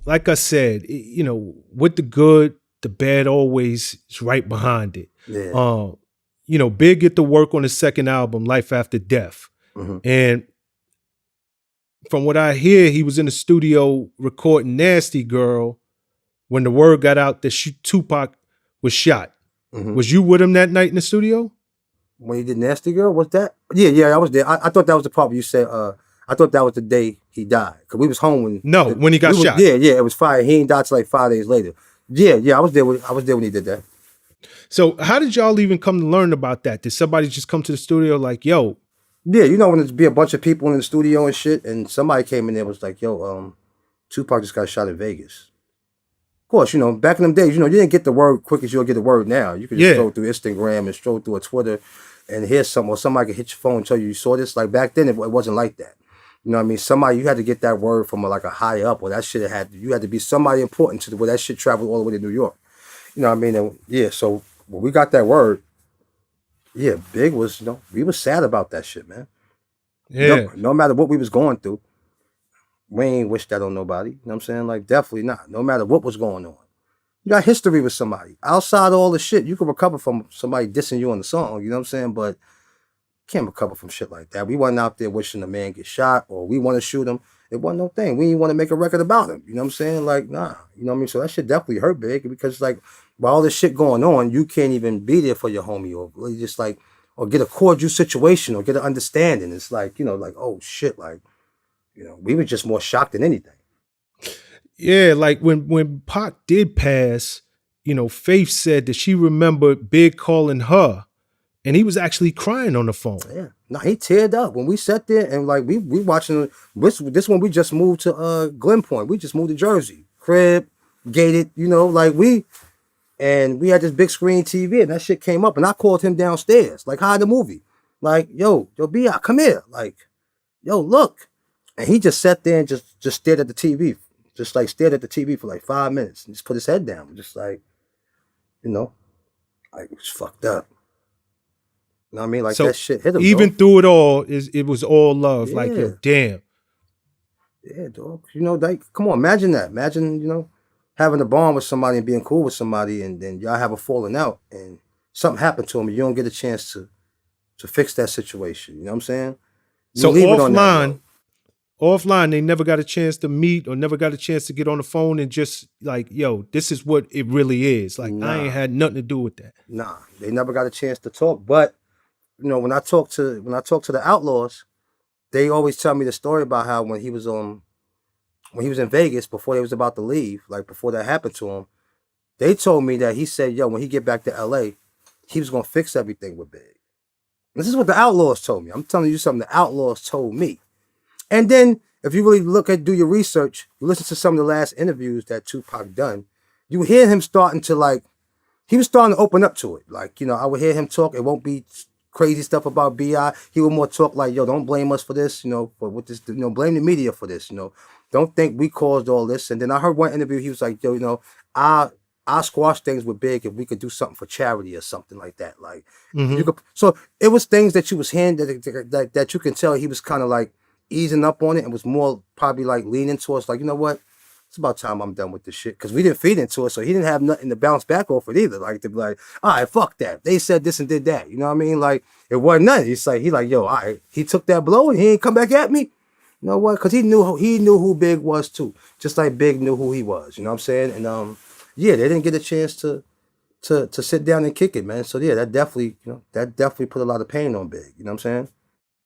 like I said, with the good, the bad always is right behind it. Yeah. Big get to work on his second album, Life After Death. Mm-hmm. And from what I hear, he was in the studio recording Nasty Girl when the word got out that Tupac was shot. Mm-hmm. Was you with him that night in the studio? When he did Nasty Girl, was that? Yeah, I was there. I thought that was the part where you said, I thought that was the day he died. Because we was home when he got shot. Yeah, it was fire. He ain't died till like 5 days later. Yeah, I was there when he did that. So how did y'all even come to learn about that? Did somebody just come to the studio like, yo? Yeah, when there's be a bunch of people in the studio and shit, and somebody came in there and was like, yo, Tupac just got shot in Vegas. Of course, back in them days, you didn't get the word quick as you'll get the word now. You could just stroll through Instagram and stroll through a Twitter and hear something, or somebody could hit your phone and tell you saw this. Like back then, it wasn't like that. You know what I mean? Somebody, you had to get that word from like a high up, or that shit you had to be somebody important to where that shit traveled all the way to New York. You know what I mean? And yeah, so when we got that word, yeah, Big was, we was sad about that shit, man. Yeah. No matter what we was going through, we ain't wish that on nobody. You know what I'm saying? Like, definitely not. No matter what was going on. You got history with somebody. Outside of all the shit, you can recover from somebody dissing you on the song, you know what I'm saying? But you can't recover from shit like that. We wasn't out there wishing the man get shot or we want to shoot him. It wasn't no thing. We didn't want to make a record about him. You know what I'm saying? Like, nah. You know what I mean? So that shit definitely hurt Big because, like, while all this shit going on, you can't even be there for your homie or really just, like, or get a cordial situation or get an understanding. It's like, like, oh, shit, like, we were just more shocked than anything. Yeah, like when Pac did pass, Faith said that she remembered Big calling her, and he was actually crying on the phone. Yeah, no, he teared up when we sat there and like we watching this one. We just moved to Glen Point. We just moved to Jersey, crib, gated. Like we had this big screen TV, and that shit came up, and I called him downstairs, like, hi, the movie, like, yo, B.I., come here, like, yo, look, and he just sat there and just stared at the TV. Just like stared at the TV for like 5 minutes and just put his head down. Just like, like it was fucked up. You know what I mean? Like so that shit hit him. Even dog. Through it all, it was all love. Yeah. Like, yo, damn. Yeah, dog. Like, come on, imagine that. Imagine, having a bond with somebody and being cool with somebody and then y'all have a falling out and something happened to him and you don't get a chance to fix that situation. You know what I'm saying? So offline, they never got a chance to meet or never got a chance to get on the phone and just like, yo, this is what it really is. Like, I ain't had nothing to do with that. Nah, they never got a chance to talk. But, when I talk to the Outlaws, they always tell me the story about how when he was in Vegas before they was about to leave, like before that happened to him, they told me that he said, yo, when he get back to LA, he was gonna fix everything with Big. This is what the Outlaws told me. I'm telling you something the Outlaws told me. And then, if you really do your research, you listen to some of the last interviews that Tupac done, you hear him starting to he was starting to open up to it. Like, I would hear him talk. It won't be crazy stuff about B.I. He would more talk like, yo, don't blame us for this, for what this, blame the media for this, Don't think we caused all this. And then I heard one interview, he was like, yo, I squash things with Big if we could do something for charity or something like that. Like, you could. So it was things that you was hearing that you can tell he was kind of like, easing up on it and was more probably like leaning towards like, you know what? It's about time I'm done with this shit. Because we didn't feed into it, so he didn't have nothing to bounce back off it either. Like to be like, all right, fuck that. They said this and did that. You know what I mean? Like it wasn't nothing. He like, yo, all right, he took that blow and he ain't come back at me. You know what? Because he knew who Big was too. Just like Big knew who he was. You know what I'm saying? And yeah, they didn't get a chance to sit down and kick it, man. So yeah, that definitely put a lot of pain on Big. You know what I'm saying?